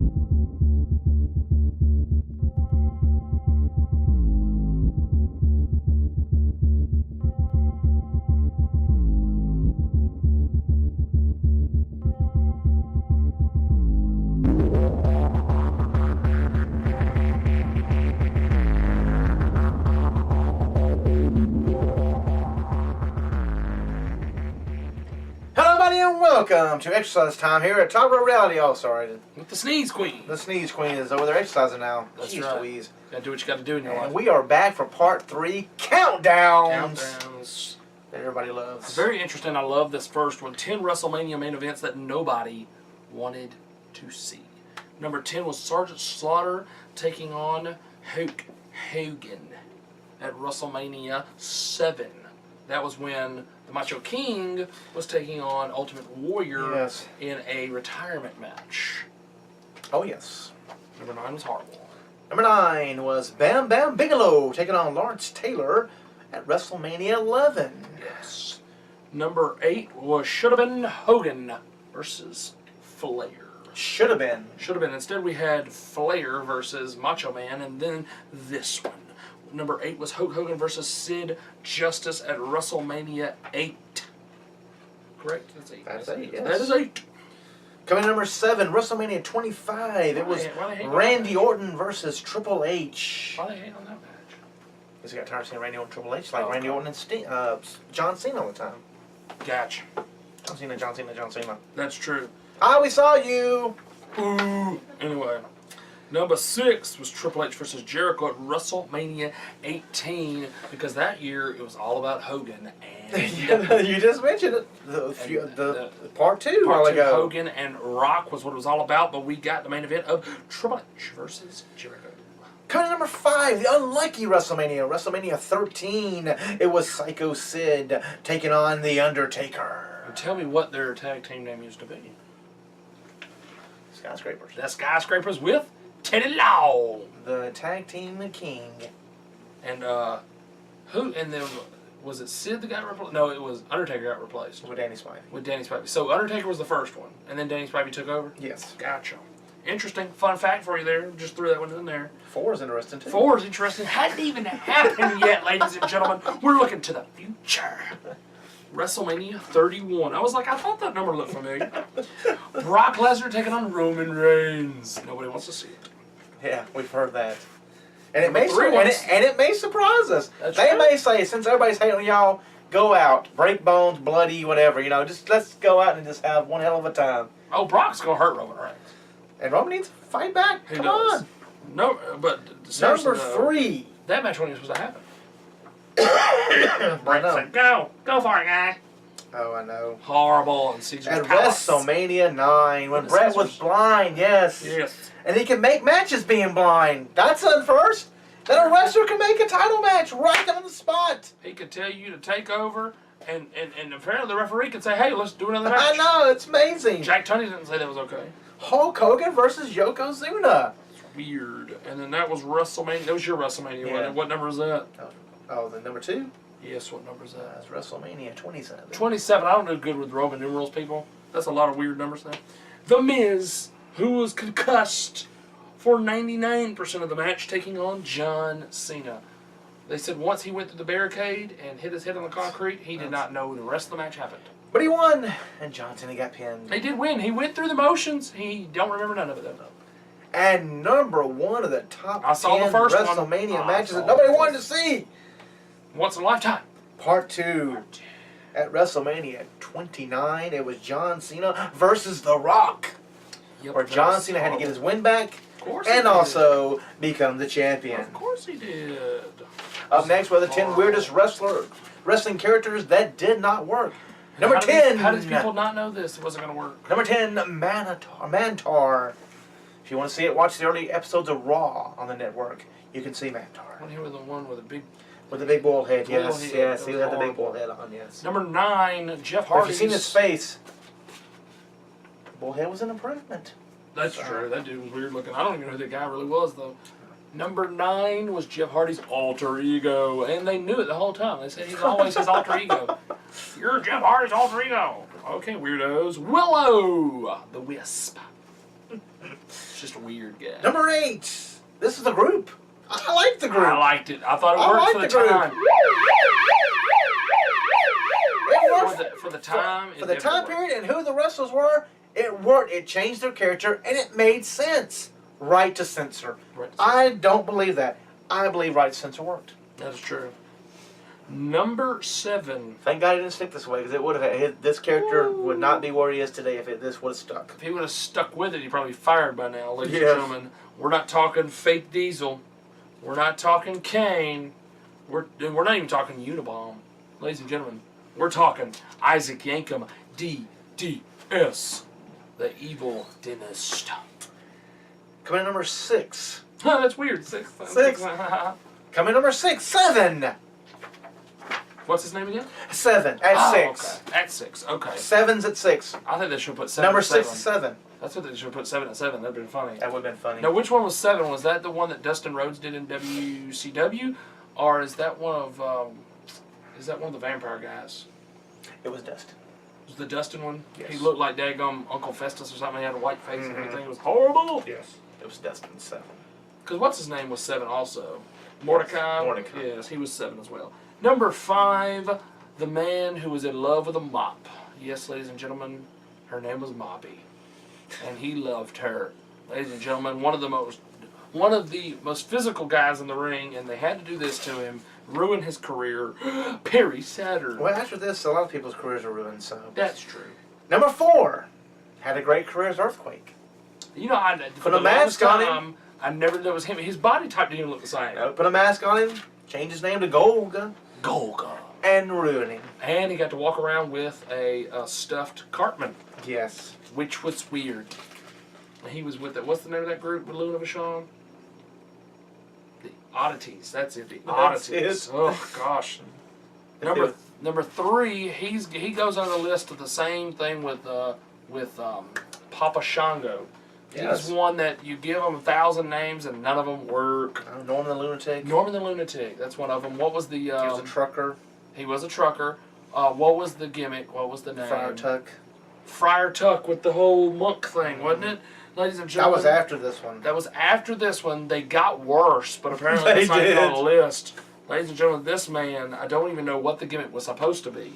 And welcome to exercise time here at Top Row Reality. Oh, sorry. With the Sneeze Queen. The Sneeze Queen is over there exercising now. That's Jeez right. Louise. Gotta do what you gotta do in your life. And we are back for part 3 countdowns. Countdowns. That everybody loves. It's very interesting. I love this first one. 10 WrestleMania main events that nobody wanted to see. Number 10 was Sergeant Slaughter taking on Hulk Hogan at WrestleMania 7. That was when the Macho King was taking on Ultimate Warrior in a retirement match. Oh, yes. Number 9 was horrible. Number 9 was Bam Bam Bigelow taking on Lawrence Taylor at WrestleMania 11. Yes. Number 8 was Should Have Been Hogan versus Flair. Should have been. Should have been. Instead, we had Flair versus Macho Man, and then this one. Number 8 was Hulk Hogan versus Sid Justice at WrestleMania 8. Correct? That's 8. That's 8, yes. That is 8. Coming in number 7, WrestleMania 25. It was Randy Orton versus Triple H. Why they hate on that match? Because he got tired of seeing Randy Orton and Triple H, like Randy Orton and John Cena all the time. Gotcha. John Cena. That's true. We saw you! Ooh. Anyway. Number 6 was Triple H versus Jericho at WrestleMania 18, because that year it was all about Hogan and you just mentioned it. The part 2 part while 2, ago. Hogan and Rock was what it was all about, but we got the main event of Triple H versus Jericho. Coming in number 5, the unlucky WrestleMania 13. It was Psycho Sid taking on The Undertaker. And tell me what their tag team name used to be. Skyscrapers. The Skyscrapers with Teddy Long. The tag team, the King. And who? And then was it Sid that got replaced? No, it was Undertaker got replaced With Danny Spivey. with Danny Spivey. So Undertaker was the first one, and then Danny Spivey took over. Yes. Gotcha. Interesting. Fun fact for you there. Just threw that one in there. 4 is interesting too. 4 is interesting. Hadn't even happened yet, ladies and gentlemen. We're looking to the future. WrestleMania 31. I was like, I thought that number looked familiar. Brock Lesnar taking on Roman Reigns. Nobody wants to see it. Yeah, we've heard that. And Number it may surprise us. That's They true. may say, since everybody's hating on y'all, go out, break bones, bloody, whatever. Just let's go out and just have one hell of a time. Oh, Brock's going to hurt Roman Reigns. And Roman needs to fight back. He Come does. on. No, but seriously, Number 3. that match wasn't even supposed to happen. I know. Said, go for it, guy. Oh, I know. Horrible and Caesar's At Palace. WrestleMania 9, when Brett was blind, yes. Yes. And he can make matches being blind. That's a first. That a wrestler can make a title match right on the spot. He could tell you to take over, and apparently the referee could say, hey, let's do another match. I know, it's amazing. Jack Tunney didn't say that was okay. Hulk Hogan versus Yokozuna. It's weird. And then that was WrestleMania. That was your WrestleMania, wasn't it? What number is that? Oh, the number 2? Yes, what number is that? That's WrestleMania 27. 27. I don't do good with Roman numerals, people. That's a lot of weird numbers there. The Miz, who was concussed for 99% of the match, taking on John Cena. They said once he went through the barricade and hit his head on the concrete, he did not know the rest of the match happened. But he won, and John Cena got pinned. He did win. He went through the motions. He don't remember none of it, though. And number 1 of the top I saw 10 the first one. WrestleMania I matches saw that nobody it. wanted to see. Once in a lifetime. Part 2. At WrestleMania 29, it was John Cena versus The Rock. Yep, Where John Cena had to get his win back Of course he and did. also become the champion. Of course he did. Up next were the 10 weirdest wrestling characters that did not work. Number How 10. How did people not know this? It wasn't going to work. Number 10, Mantar. If you want to see it, watch the early episodes of Raw on the network. You can see Mantar. When he was the one with the big... With the big bald head, Bald yes. head. Yes, That he was had the big horrible. bald head on, yes. Number 9, Jeff But if Hardy. you've seen his face, the bald head was an improvement. That's true. That dude was weird looking. I don't even know who that guy really was, though. Number 9 was Jeff Hardy's alter ego. And they knew it the whole time. They said he's always his alter ego. You're Jeff Hardy's alter ego. Okay, weirdos. Willow, the Wisp. It's just a weird guy. Number 8. This is the group. I like the group. I liked it. I thought it worked for the time. For the time. For the time period and who the wrestlers were, it worked. It changed their character and it made sense. Right to censor. Right. I don't believe that. I believe right to censor worked. That is true. Number 7. Thank God it didn't stick this way, because it would have. This character would not be where he is today if this would have stuck. If he would have stuck with it, he'd probably be fired by now, ladies and Yes. gentlemen. We're not talking fake Diesel. We're not talking Kane. We're not even talking Unabomb. Ladies and gentlemen, we're talking Isaac Yankem, DDS, the evil dentist. Coming in number 6. That's weird. 6. 6. Coming in number 6. 7. What's his name again? 7 at 6. Okay. At 6. Okay. 7's at 6. I think they should put 7. Number at 6 7. is 7. That's what they should put 7 at 7. That'd been funny. That would have been funny. Now, which one was 7? Was that the one that Dustin Rhodes did in WCW, or is that one of the vampire guys? It was Dustin. Was the Dustin one? Yes. He looked like daggum Uncle Festus or something. He had a white face and everything. It was horrible. Yes. It was Dustin 7. Because what's his name was 7 also? Mordecai? Mordecai. Yes, he was 7 as well. Number 5, the man who was in love with a mop. Yes, ladies and gentlemen, her name was Moppy. And he loved her. Ladies and gentlemen, one of the most physical guys in the ring, and they had to do this to him, ruin his career. Perry Saturn. Well, after this, a lot of people's careers are ruined, so. That's true. Number 4. Had a great career as Earthquake. You know, for Put a mask on him. time, I never knew it was him. His body type didn't even look the same. Put a mask on him, change his name to Golga, Golga. and ruin him. And he got to walk around with a stuffed Cartman, Yes. which was weird. He was with what's the name of that group with Luna Vachon? The Oddities. That's it. The That's Oddities. it. Oh gosh. Number 3. He goes on the list of the same thing with Papa Shango. Yes. He's one that you give him 1,000 names and none of them work. Norman the Lunatic. Norman the Lunatic. That's one of them. What was the? He was a trucker. He was a trucker. What was the gimmick? What was the name? Friar Tuck. Friar Tuck with the whole monk thing, wasn't it? Ladies and That gentlemen. was after this one. That was after this one. They got worse, but apparently They it's not did. on the list. Ladies and gentlemen, this man, I don't even know what the gimmick was supposed to be.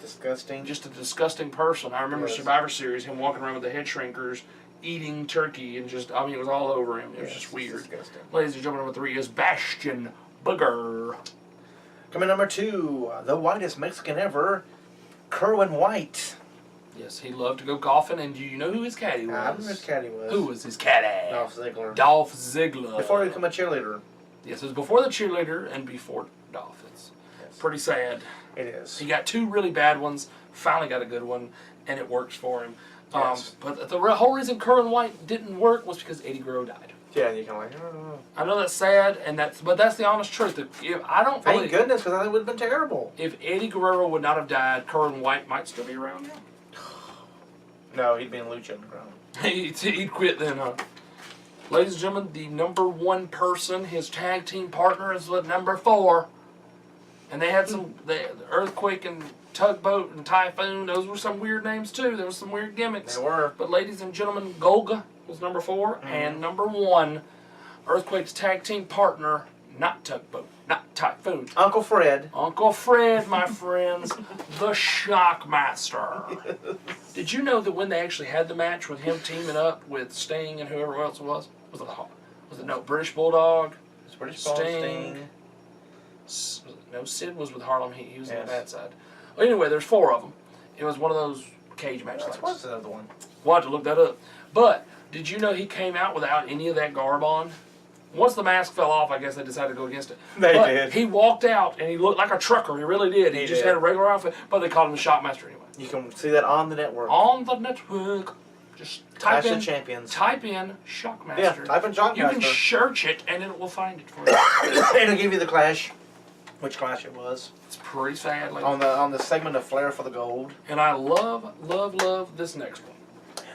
Disgusting. Just a disgusting person. I remember Yes. Survivor Series, him walking around with the head shrinkers, eating turkey, and just, I mean, it was all over him. It was just weird. Disgusting. Ladies and gentlemen, number 3 is Bastion Booger. Coming number 2, the whitest Mexican ever, Kerwin White. Yes, he loved to go golfing, and do you know who his caddy was? I don't know who his caddy was. Who was his caddy? Dolph Ziggler. Dolph Ziggler. Before he became a cheerleader. Yes, it was before the cheerleader and before Dolph. It's pretty sad. It is. He got 2 really bad ones, finally got a good one, and it works for him. Yes. But the whole reason Kerwin White didn't work was because Eddie Guerrero died. Yeah, you can like, oh. I know that's sad, but that's the honest truth. If I don't Thank believe, goodness, because I think it would have been terrible. if Eddie Guerrero would not have died, Kerwin White might still be around now. No, he'd be in Lucha Underground. He'd quit then, huh? Ladies and gentlemen, the number 1 person, his tag team partner, is with number 4. And they had the Earthquake and Tugboat and Typhoon. Those were some weird names too. There was some weird gimmicks. They were. But ladies and gentlemen, Golga was number 4. And number 1, Earthquake's tag team partner, not Tugboat, not Typhoon. Uncle Fred. Uncle Fred, my friends, the Shockmaster. Did you know that when they actually had the match with him teaming up with Sting and whoever else it was it no British Bulldog, It's British Sting. No, Sid was with Harlem Heat. He was on Yes. the bad side. Well, anyway, there's 4 of them. It was one of those cage match That's things. what's the other one? We'll have to look that up. But did you know he came out without any of that garb on? Once the mask fell off, I guess they decided to go against it. They but did. He walked out and he looked like a trucker. He really did. He just did. had a regular outfit, but they called him the Shockmaster anyway. You can see that on the network. On the network, just type Clash of in Champions. Type in Shockmaster. Yeah, type in Shockmaster. You can search it and it will find it for you. It'll give you the Clash, which Clash it was. It's pretty sad. Like, On the segment of Flair for the Gold. and I love this next one.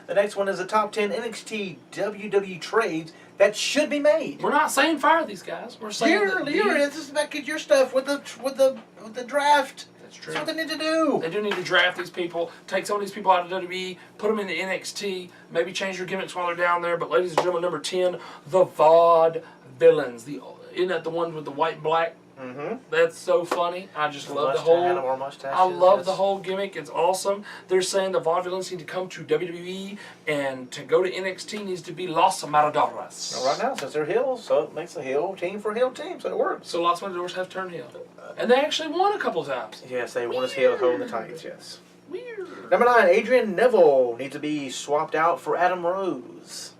The next one is the top 10 NXT WWE trades that should be made. We're not saying fire these guys. We're saying Here, this is back at your stuff with the draft. That's true. That's what they need to do. They do need to draft these people, take some of these people out of WWE, put them into NXT, maybe change their gimmicks while they're down there. But ladies and gentlemen, number 10, the Vaude Villains. Isn't that the one with the white and black? Mm-hmm. That's so funny. I just love the mustache. I love the whole gimmick. It's awesome. They're saying the Vaude Villains need to come to WWE, and to go to NXT needs to be Los Matadores. Well, right now, since they're heels, so it makes a heel team for a heel team, so it works. So Los Matadores have turned heel. And they actually won a couple of times. Yes, they won as heel holding the titles, yes. Weird. Number 9, Adrian Neville needs to be swapped out for Adam Rose.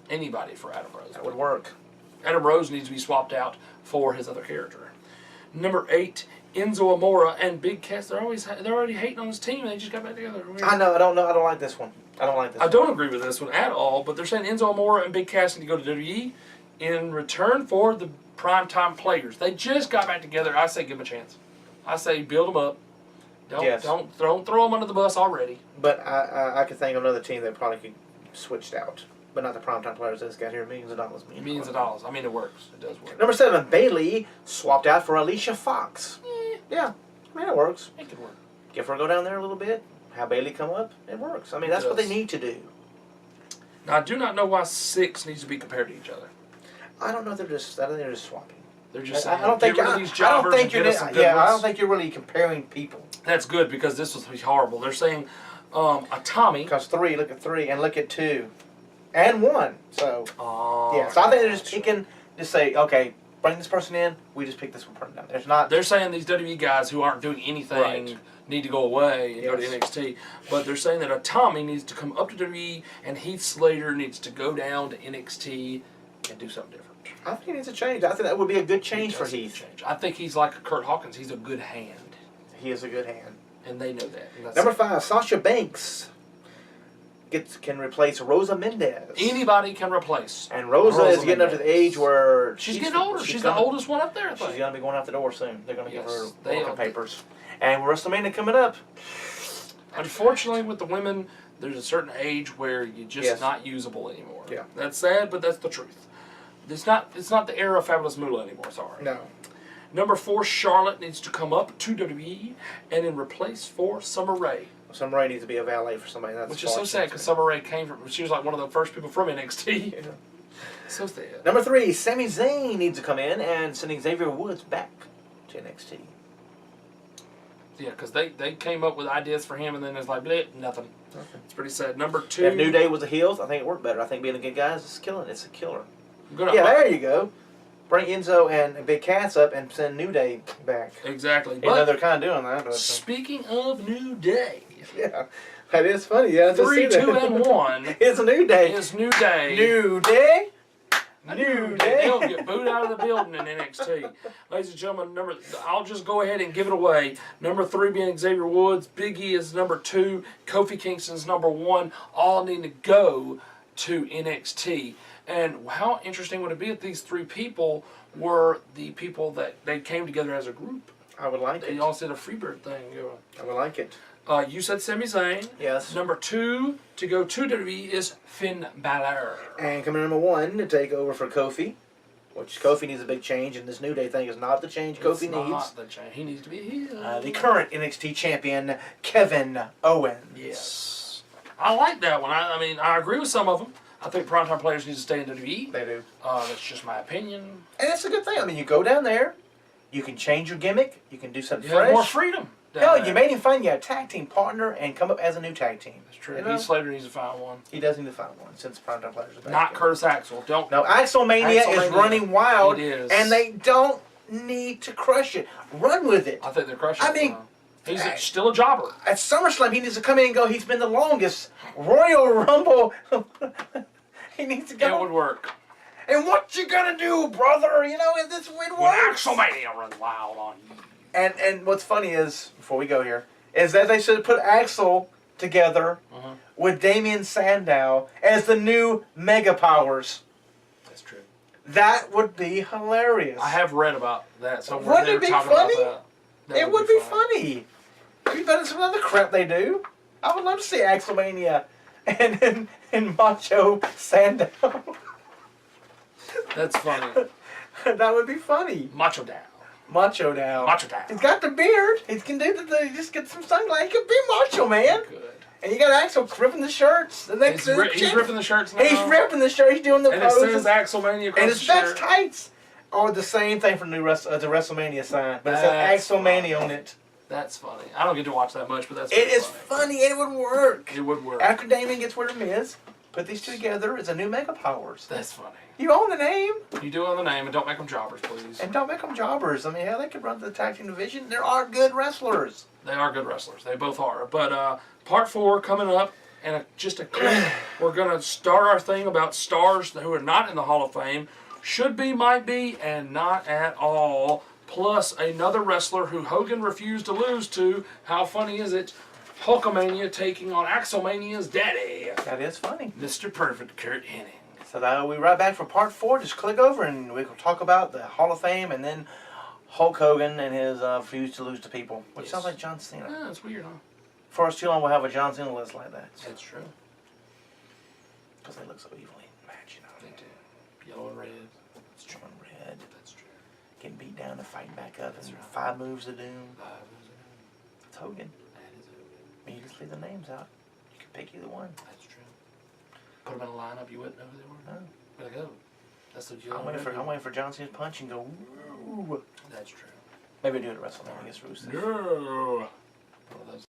Anybody for Adam Rose. That would work. Adam Rose needs to be swapped out for his other character. Number 8, Enzo Amore and Big Cass. They're already hating on his team. They just got back together. I know. I don't like this one. I don't agree with this one at all. But they're saying Enzo Amore and Big Cass need to go to WWE in return for the primetime players. They just got back together. I say give them a chance. I say build them up. Don't throw them under the bus already. But I could think of another team that probably could switched out. But not the primetime players that's got here. Millions of dollars. Millions of dollars. I mean, it works. It does work. Number 7, Bayley swapped out for Alicia Fox. Yeah. I mean, it works. It could work. Give her a go down there a little bit. Have Bayley come up. It works. I mean, that's what they need to do. Now, I do not know why 6 needs to be compared to each other. I don't know if they're just. I think they're just swapping. They're just saying, I don't think get rid of these jobbers and get us some good I ones. don't think you're really comparing people. That's good because this was horrible. They're saying a Tommy. Because 3, look at 3, and look at 2, and 1. So Yeah, so I think they're just picking. Just say, okay, bring this person in. We just pick this one person down. There's not. They're saying these WWE guys who aren't doing anything Right. need to go away and go to Yes. NXT. But they're saying that a Tommy needs to come up to WWE and Heath Slater needs to go down to NXT and do something different. I think he needs a change. I think that would be a good change for Heath. Change. I think he's like Kurt Hawkins. He's a good hand, He is a good hand. and they know that. And that's Number 5, Sasha Banks can replace Rosa Mendez. anybody can replace. And Rosa is getting up to the age where she's getting older. She's the oldest one up there. I think. She's going to be going out the door soon. They're going to give her they working are. papers. And WrestleMania coming up. Unfortunately, with the women, there's a certain age where you're just not usable anymore. Yeah. That's sad, but that's the truth. It's not the era of Fabulous Moolah anymore. Sorry. No. Number 4, Charlotte needs to come up to WWE and in replace for Summer Rae. Summer Rae needs to be a valet for somebody. That's Which is so sad because Summer Rae came from. She was like one of the first people from NXT. Yeah. So sad. Number 3, Sami Zayn needs to come in and sending Xavier Woods back to NXT. Yeah, because they came up with ideas for him and then it's like, bleh, nothing. Okay. It's pretty sad. Number 2. If New Day was the heels, I think it worked better. I think being a good guy is killing. It's a killer. Gonna, Yeah, there you go. Bring Enzo and Big Cass up and send New Day back. Exactly. Even though they're kind of doing that. But, speaking of New Day. yeah, that is funny. Yeah, 3, 2, and 1 It's a New Day. is New Day. New Day. New Day. They'll get booed out of the building in NXT. Ladies and gentlemen, I'll just go ahead and give it away. Number 3 being Xavier Woods. Big E is number 2. Kofi Kingston's number 1. All need to go to NXT. And how interesting would it be if these 3 people were the people that they came together as a group? I would like They it. all said a Freebird thing. I would like it. You said Sami Zayn. Yes. Number 2 to go to WWE is Finn Balor. And coming number 1 to take over for Kofi, which Kofi needs a big change, and this New Day thing is not the change Kofi needs. Not the change. He needs to be here. The current NXT champion, Kevin Owens. Yes. I like that one. I mean, I agree with some of them. I think primetime players need to stay in WWE. They do. That's just my opinion. And it's a good thing. I mean, you go down there, you can change your gimmick, you can do something You have fresh. more freedom. Hell, you made him find you a tag team partner and come up as a new tag team. That's true. You know? Heath Slater needs to find one. He does need to find one since primetime players are back. Not Curtis Axel. Don't. No, Axelmania is Axelmania. running wild, It is. and they don't need to crush it. Run with it. I think they're crushing. I mean, he's still a jobber. At SummerSlam, he needs to come in and go, he's been the longest Royal Rumble. He needs to go. It would work. And what you gonna do, brother? You know, this would When work. Axelmania runs wild on you. And what's funny is, before we go here, is that they should have put Axel together with Damian Sandow as the new Mega Powers. That's true. That would be hilarious. I have read about that. So Wouldn't it be funny? That It would be funny. It'd be better than some other crap they do. I would love to see Axelmania and Macho Sandow. That's funny. That would be funny. Macho down. Macho now. Macho now. He's got the beard. He can do he just get some sunglasses. He can be Macho Man. Good. And you got Axel ripping the shirts. The next He's ripping the shirts now. He's ripping the shirt. He's doing the poses. And it says Axelmania across and the his shirt. best tights are the same thing from the WrestleMania sign, but it says Axelmania on it. That's funny. I don't get to watch that much, but that's It is funny. It would work. It would work. After Damien gets rid of Miz, put these two together. It's a new Mega Powers. That's funny. You own the name. You do own the name, and don't make them jobbers, please. And don't make them jobbers. I mean, hell, they could run the tag team division. There are good wrestlers. They are good wrestlers. They both are. But part 4 coming up, and just a quick, we're going to start our thing about stars who are not in the Hall of Fame. Should be, might be, and not at all. Plus another wrestler who Hogan refused to lose to. How funny is it? Hulkamania taking on Axelmania's daddy. That is funny. Mr. Perfect, Kurt Hennig. So that we'll be right back for part 4. Just click over and we will talk about the Hall of Fame and then Hulk Hogan and his refuse to lose to people. Which sounds like John Cena. Yeah, that's weird, huh? For us too long, we'll have a John Cena list like that. That's true. Because they look so evilly matched, you know. They do. Yellow and red. It's true. Red. That's true. Getting beat down to fighting back up. That's And right. 5 moves of doom. It's Hogan. That is Hogan. I mean, you just leave the names out. You can pick either one. That's true. Put them in a lineup, you wouldn't know who they were. No. Where'd they go? That's the I'm waiting for John Cena's punch and go, woo. That's true. Maybe do it at WrestleMania against Rusev. No. One of those.